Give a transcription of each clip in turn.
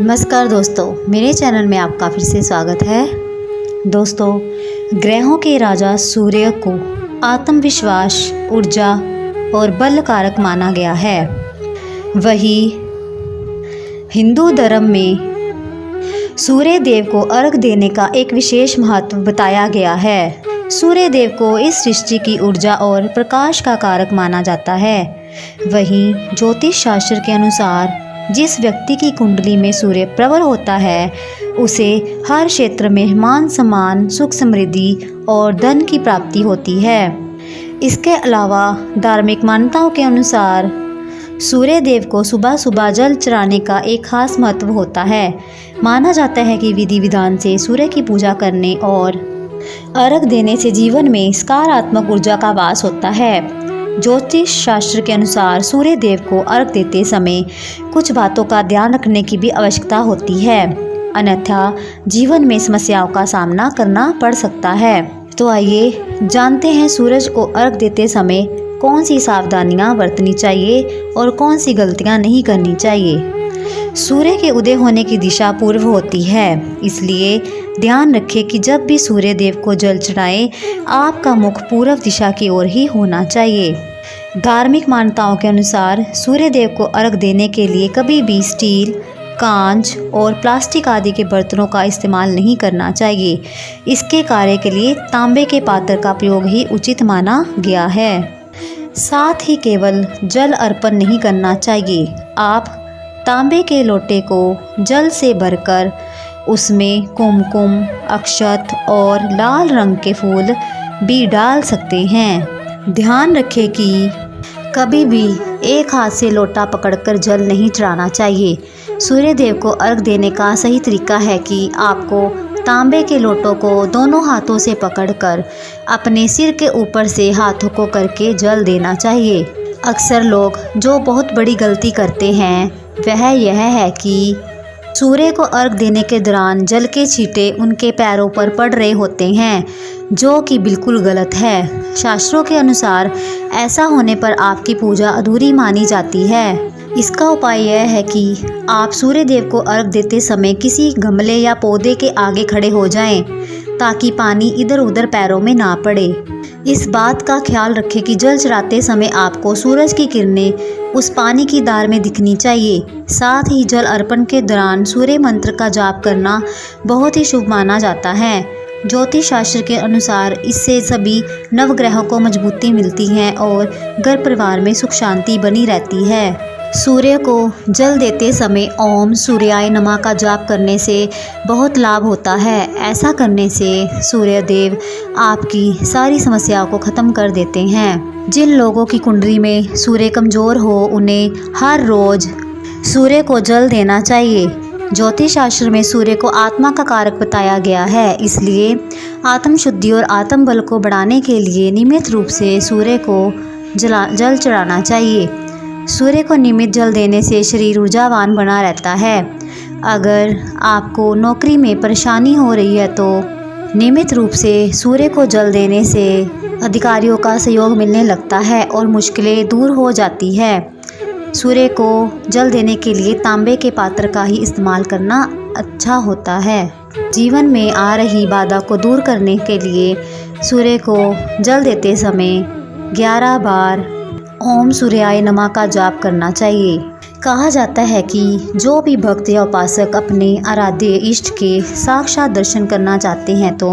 नमस्कार दोस्तों, मेरे चैनल में आपका फिर से स्वागत है। दोस्तों, ग्रहों के राजा सूर्य को आत्मविश्वास, ऊर्जा और बल कारक माना गया है। वही हिंदू धर्म में सूर्य देव को अर्घ देने का एक विशेष महत्व बताया गया है। सूर्य देव को इस सृष्टि की ऊर्जा और प्रकाश का कारक माना जाता है। वहीं ज्योतिष शास्त्र के अनुसार जिस व्यक्ति की कुंडली में सूर्य प्रबल होता है उसे हर क्षेत्र में मान सम्मान, सुख समृद्धि और धन की प्राप्ति होती है। इसके अलावा धार्मिक मान्यताओं के अनुसार सूर्य देव को सुबह सुबह जल चढ़ाने का एक खास महत्व होता है। माना जाता है कि विधि विधान से सूर्य की पूजा करने और अर्घ देने से जीवन में सकारात्मक ऊर्जा का वास होता है। ज्योतिष शास्त्र के अनुसार सूर्य देव को अर्घ देते समय कुछ बातों का ध्यान रखने की भी आवश्यकता होती है, अन्यथा जीवन में समस्याओं का सामना करना पड़ सकता है। तो आइए जानते हैं सूरज को अर्घ देते समय कौन सी सावधानियां बरतनी चाहिए और कौन सी गलतियां नहीं करनी चाहिए। सूर्य के उदय होने की दिशा पूर्व होती है, इसलिए ध्यान रखें कि जब भी सूर्य देव को जल चढ़ाएं, आपका मुख पूर्व दिशा की ओर ही होना चाहिए। धार्मिक मान्यताओं के अनुसार सूर्य देव को अर्घ देने के लिए कभी भी स्टील, कांच और प्लास्टिक आदि के बर्तनों का इस्तेमाल नहीं करना चाहिए। इसके कार्य के लिए तांबे के पात्र का प्रयोग ही उचित माना गया है। साथ ही केवल जल अर्पण नहीं करना चाहिए। आप तांबे के लोटे को जल से भरकर उसमें कुमकुम, अक्षत और लाल रंग के फूल भी डाल सकते हैं। ध्यान रखें कि कभी भी एक हाथ से लोटा पकड़कर जल नहीं चढ़ाना चाहिए। सूर्य देव को अर्घ देने का सही तरीका है कि आपको तांबे के लोटों को दोनों हाथों से पकड़कर अपने सिर के ऊपर से हाथों को करके जल देना चाहिए। अक्सर लोग जो बहुत बड़ी गलती करते हैं वह यह है कि सूर्य को अर्घ देने के दौरान जल के छींटे उनके पैरों पर पड़ रहे होते हैं, जो कि बिल्कुल गलत है। शास्त्रों के अनुसार ऐसा होने पर आपकी पूजा अधूरी मानी जाती है। इसका उपाय यह है कि आप सूर्य देव को अर्घ देते समय किसी गमले या पौधे के आगे खड़े हो जाएं, ताकि पानी इधर उधर पैरों में ना पड़े। इस बात का ख्याल रखें कि जल चढ़ाते समय आपको सूरज की किरणें उस पानी की धार में दिखनी चाहिए। साथ ही जल अर्पण के दौरान सूर्य मंत्र का जाप करना बहुत ही शुभ माना जाता है। ज्योतिष शास्त्र के अनुसार इससे सभी नवग्रहों को मजबूती मिलती है और घर परिवार में सुख शांति बनी रहती है। सूर्य को जल देते समय ओम सूर्याय नमः का जाप करने से बहुत लाभ होता है। ऐसा करने से सूर्य देव आपकी सारी समस्याओं को ख़त्म कर देते हैं। जिन लोगों की कुंडली में सूर्य कमज़ोर हो उन्हें हर रोज़ सूर्य को जल देना चाहिए। ज्योतिष शास्त्र में सूर्य को आत्मा का कारक बताया गया है, इसलिए आत्म शुद्धि और आत्म बल को बढ़ाने के लिए नियमित रूप से सूर्य को जल चढ़ाना चाहिए। सूर्य को नियमित जल देने से शरीर ऊर्जावान बना रहता है। अगर आपको नौकरी में परेशानी हो रही है तो नियमित रूप से सूर्य को जल देने से अधिकारियों का सहयोग मिलने लगता है और मुश्किलें दूर हो जाती है। सूर्य को जल देने के लिए तांबे के पात्र का ही इस्तेमाल करना अच्छा होता है। जीवन में आ रही बाधा को दूर करने के लिए सूर्य को जल देते समय 11 बार ओम सूर्याय नमः का जाप करना चाहिए। कहा जाता है कि जो भी भक्त या उपासक अपने आराध्य इष्ट के साक्षात दर्शन करना चाहते हैं तो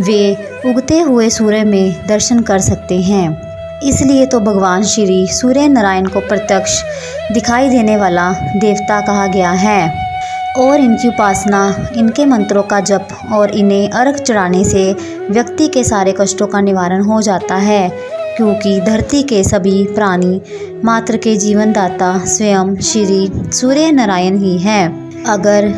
वे उगते हुए सूर्य में दर्शन कर सकते हैं। इसलिए तो भगवान श्री सूर्य नारायण को प्रत्यक्ष दिखाई देने वाला देवता कहा गया है और इनकी उपासना, इनके मंत्रों का जप और इन्हें अर्घ चढ़ाने से व्यक्ति के सारे कष्टों का निवारण हो जाता है, क्योंकि धरती के सभी प्राणी मात्र के जीवनदाता स्वयं श्री सूर्य नारायण ही है। अगर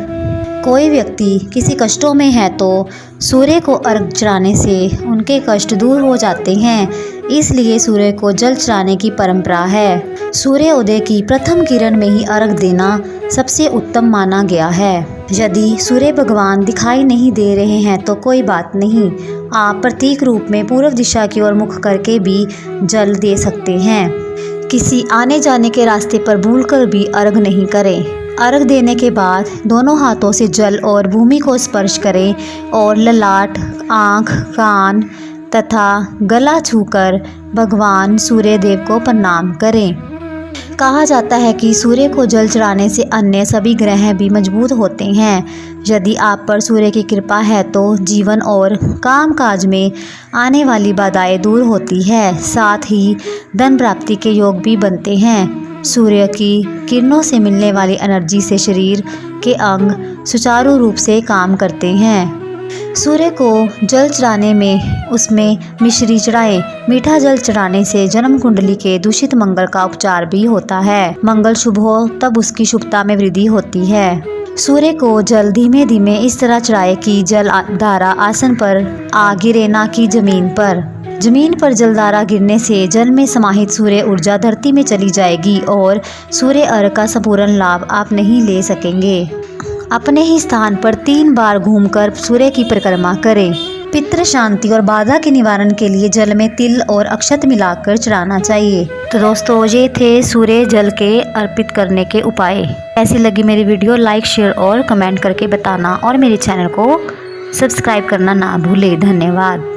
कोई व्यक्ति किसी कष्टों में है तो सूर्य को अर्घ चढ़ाने से उनके कष्ट दूर हो जाते हैं। इसलिए सूर्य को जल चढ़ाने की परंपरा है। सूर्य उदय की प्रथम किरण में ही अर्घ देना सबसे उत्तम माना गया है। यदि सूर्य भगवान दिखाई नहीं दे रहे हैं तो कोई बात नहीं, आप प्रतीक रूप में पूर्व दिशा की ओर मुख करके भी जल दे सकते हैं। किसी आने जाने के रास्ते पर भूलकर भी अर्घ नहीं करें। अर्घ देने के बाद दोनों हाथों से जल और भूमि को स्पर्श करें और ललाट, आँख, कान तथा गला छूकर भगवान सूर्य देव को प्रणाम करें। कहा जाता है कि सूर्य को जल चढ़ाने से अन्य सभी ग्रह भी मजबूत होते हैं। यदि आप पर सूर्य की कृपा है तो जीवन और कामकाज में आने वाली बाधाएं दूर होती है, साथ ही धन प्राप्ति के योग भी बनते हैं। सूर्य की किरणों से मिलने वाली एनर्जी से शरीर के अंग सुचारू रूप से काम करते हैं। सूर्य को जल चढ़ाने में उसमें मिश्री चढ़ाएं। मीठा जल चढ़ाने से जन्म कुंडली के दूषित मंगल का उपचार भी होता है। मंगल शुभ हो तब उसकी शुभता में वृद्धि होती है। सूर्य को जल धीमे धीमे इस तरह चढ़ाएं कि जल धारा आसन पर आ गिरे, ना कि जमीन पर। जमीन पर जलधारा गिरने से जल में समाहित सूर्य ऊर्जा धरती में चली जाएगी और सूर्य अर्घ का संपूर्ण लाभ आप नहीं ले सकेंगे। अपने ही स्थान पर 3 बार घूमकर सूर्य की परिक्रमा करें। पितृ शांति और बाधा के निवारण के लिए जल में तिल और अक्षत मिलाकर चढ़ाना चाहिए। तो दोस्तों, ये थे सूर्य जल के अर्पित करने के उपाय। कैसी लगी मेरी वीडियो, लाइक, शेयर और कमेंट करके बताना और मेरे चैनल को सब्सक्राइब करना ना भूले। धन्यवाद।